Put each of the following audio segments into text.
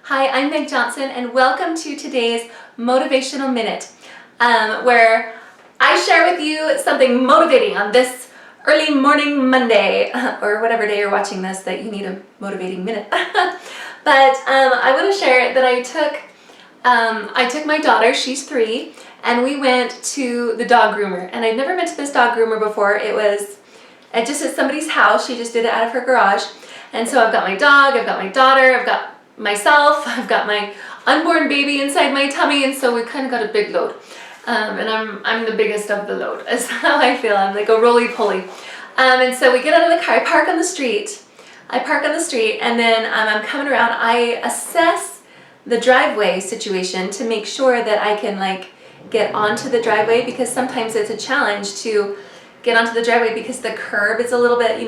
Hi, I'm Meg Johnson, and welcome to today's Motivational Minute, where I share with you something motivating on this early morning Monday, or whatever day you're watching this that you need a motivating minute. But I want to share that I took my daughter, she's 3, and we went to the dog groomer. And I'd never been to this dog groomer before. It was just at somebody's house. She just did it out of her garage. And so I've got my dog, I've got my daughter, I've got myself, I've got my unborn baby inside my tummy, and so we kind of got a big load. And I'm the biggest of the load, is how I feel. I'm like a roly-poly. And so we get out of the car, I park on the street, and then I'm coming around. I assess the driveway situation to make sure that I can get onto the driveway, because sometimes it's a challenge to get onto the driveway because the curb is a little bit,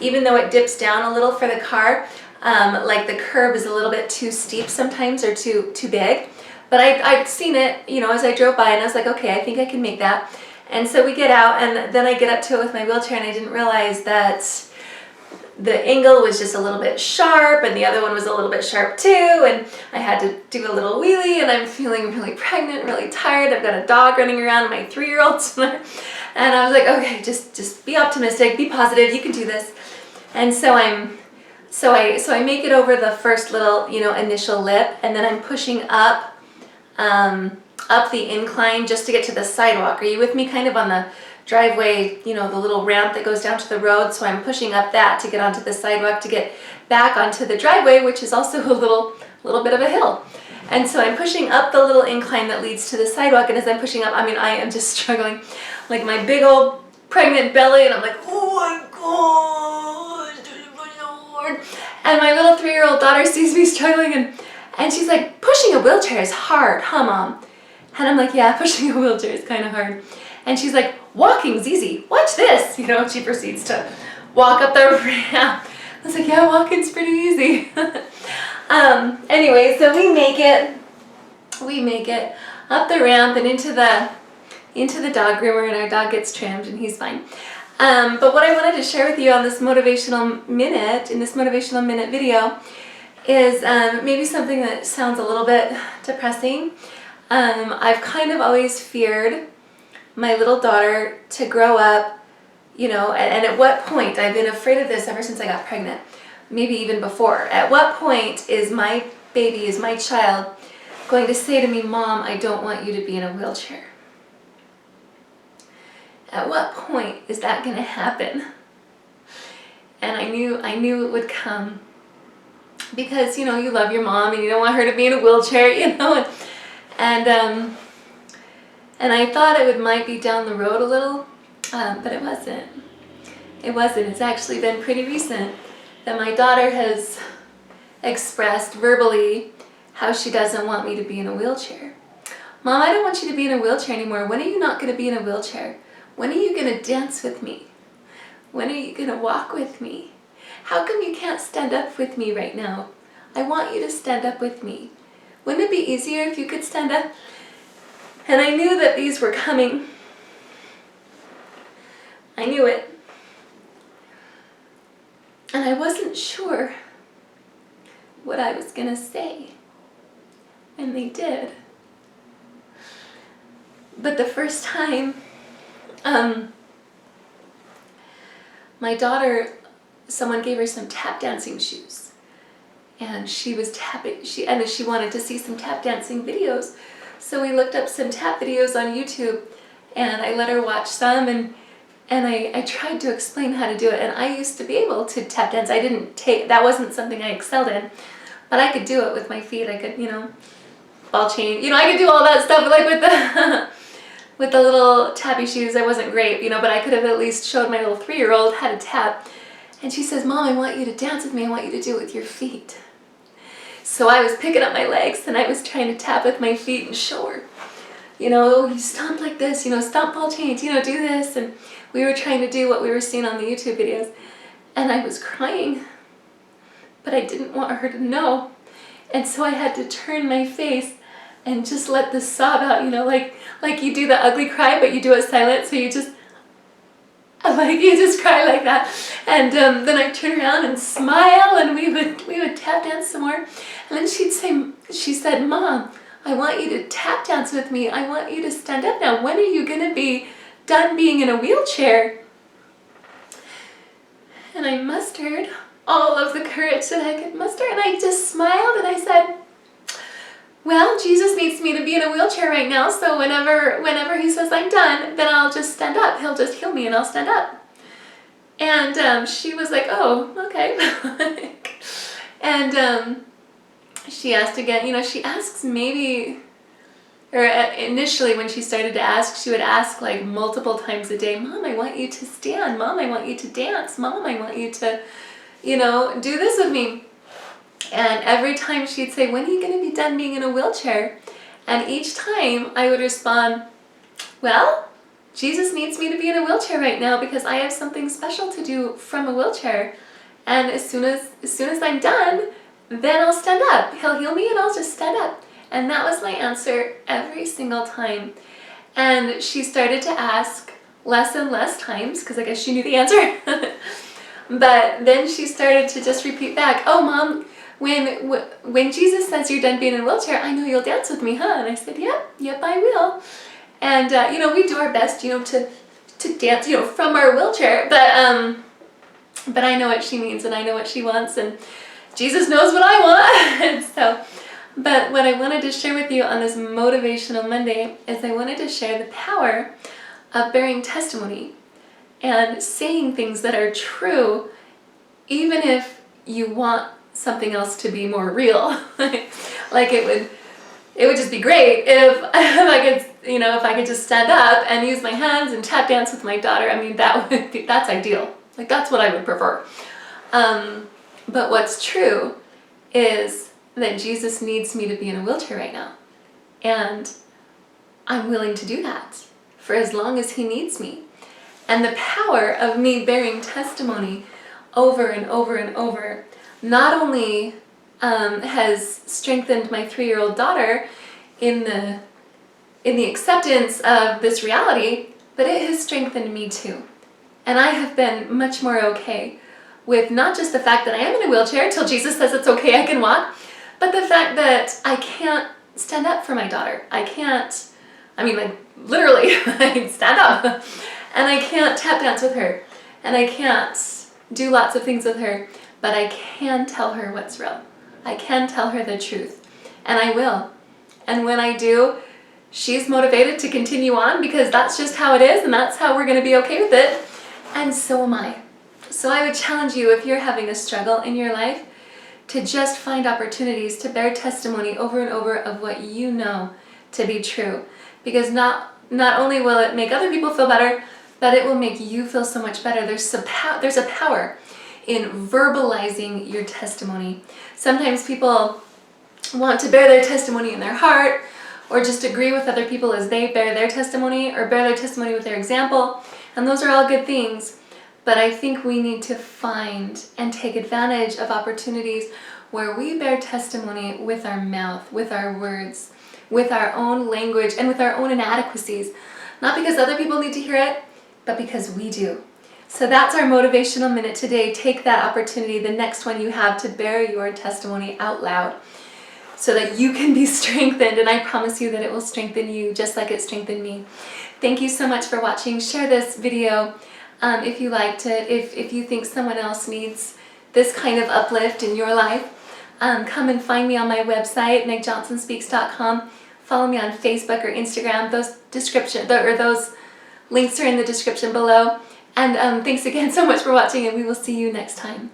even though it dips down a little for the car, the curb is a little bit too steep sometimes, or too big. But I'd seen it, as I drove by, and I was like, okay, I think I can make that. And so we get out, and then I get up to it with my wheelchair, and I didn't realize that the angle was just a little bit sharp, and the other one was a little bit sharp too, and I had to do a little wheelie, and I'm feeling really pregnant, really tired. I've got a dog running around, my 3-year-old, and I was like, okay, just be optimistic, be positive, you can do this. And so I make it over the first little, initial lip, and then I'm pushing up the incline just to get to the sidewalk. Are you with me? Kind of on the driveway, the little ramp that goes down to the road. So I'm pushing up that to get onto the sidewalk to get back onto the driveway, which is also a little bit of a hill. And so I'm pushing up the little incline that leads to the sidewalk, and as I'm pushing up, I am just struggling, like my big old pregnant belly, and I'm like, oh my God, Lord. And my little 3-year-old daughter sees me struggling, and she's like, pushing a wheelchair is hard, huh, Mom? And I'm like, yeah, pushing a wheelchair is kind of hard. And she's like, walking's easy. Watch this. She proceeds to walk up the ramp. I was like, yeah, walking's pretty easy. Anyway, so we make it up the ramp and into the dog groomer, and our dog gets trimmed, and he's fine. But what I wanted to share with you on this motivational minute video is maybe something that sounds a little bit depressing. I've kind of always feared my little daughter to grow up, and at what point, I've been afraid of this ever since I got pregnant, maybe even before. At what point is my baby, is my child going to say to me, Mom, I don't want you to be in a wheelchair? At what point is that going to happen? And I knew it would come, because, you love your mom and you don't want her to be in a wheelchair, and I thought it might be down the road a little, but it wasn't. It's actually been pretty recent that my daughter has expressed verbally how she doesn't want me to be in a wheelchair. Mom, I don't want you to be in a wheelchair anymore. When are you not going to be in a wheelchair? When are you going to dance with me? When are you going to walk with me? How come you can't stand up with me right now? I want you to stand up with me. Wouldn't it be easier if you could stand up? And I knew that these were coming. I knew it. And I wasn't sure what I was going to say. And they did. But the first time, my daughter, someone gave her some tap dancing shoes. And she was tapping, she wanted to see some tap dancing videos. So we looked up some tap videos on YouTube, and I let her watch some, and I tried to explain how to do it. And I used to be able to tap dance. That wasn't something I excelled in, but I could do it with my feet. I could, ball chain, I could do all that stuff, like with the with the little tappy shoes. I wasn't great, but I could have at least showed my little 3-year-old how to tap. And she says, Mom, I want you to dance with me. I want you to do it with your feet. So I was picking up my legs, and I was trying to tap with my feet and show her, you stomp like this, stomp ball chains, do this. And we were trying to do what we were seeing on the YouTube videos. And I was crying, but I didn't want her to know. And so I had to turn my face and just let the sob out, like you do the ugly cry, but you do it silent. So you just, Like, you just cry like that. And then I'd turn around and smile, and we would tap dance some more. And then she said, Mom, I want you to tap dance with me. I want you to stand up now. When are you going to be done being in a wheelchair? And I mustered all of the courage that I could muster, and I just smiled and I said, well, Jesus needs me to be in a wheelchair right now, so whenever he says I'm done, then I'll just stand up. He'll just heal me and I'll stand up. And she was like, oh, okay. And she asked again, she asks maybe, or initially when she started to ask, she would ask like multiple times a day, Mom, I want you to stand. Mom, I want you to dance. Mom, I want you to, do this with me. And every time she'd say, when are you going to be done being in a wheelchair? And each time I would respond, well, Jesus needs me to be in a wheelchair right now because I have something special to do from a wheelchair. And as soon as I'm done, then I'll stand up. He'll heal me and I'll just stand up. And that was my answer every single time. And she started to ask less and less times because I guess she knew the answer. But then she started to just repeat back, oh, Mom, when Jesus says you're done being in a wheelchair, I know you'll dance with me, huh? And I said, yep, I will. And, we do our best, to dance, from our wheelchair. But I know what she means and I know what she wants, and Jesus knows what I want. But what I wanted to share with you on this Motivational Monday is I wanted to share the power of bearing testimony and saying things that are true, even if you want something else to be more real. Like it would just be great if I could just stand up and use my hands and tap dance with my daughter. I mean, that's ideal. Like, that's what I would prefer. But what's true is that Jesus needs me to be in a wheelchair right now. And I'm willing to do that for as long as he needs me. And the power of me bearing testimony over and over and over not only has strengthened my 3-year-old daughter in the acceptance of this reality, but it has strengthened me too. And I have been much more okay with not just the fact that I am in a wheelchair till Jesus says it's okay, I can walk, but the fact that I can't stand up for my daughter. Literally, I can stand up. And I can't tap dance with her. And I can't do lots of things with her. But I can tell her what's real. I can tell her the truth. And I will. And when I do, she's motivated to continue on because that's just how it is and that's how we're going to be okay with it. And so am I. So I would challenge you, if you're having a struggle in your life, to just find opportunities to bear testimony over and over of what you know to be true. Because not only will it make other people feel better, but it will make you feel so much better. There's a power in verbalizing your testimony. Sometimes people want to bear their testimony in their heart, or just agree with other people as they bear their testimony, or bear their testimony with their example, and those are all good things. But I think we need to find and take advantage of opportunities where we bear testimony with our mouth, with our words, with our own language, and with our own inadequacies. Not because other people need to hear it, but because we do. So that's our motivational minute today. Take that opportunity, the next one you have, to bear your testimony out loud so that you can be strengthened. And I promise you that it will strengthen you just like it strengthened me. Thank you so much for watching. Share this video if you liked it. If you think someone else needs this kind of uplift in your life, come and find me on my website, megjohnsonspeaks.com. Follow me on Facebook or Instagram. Those links are in the description below. And thanks again so much for watching, and we will see you next time.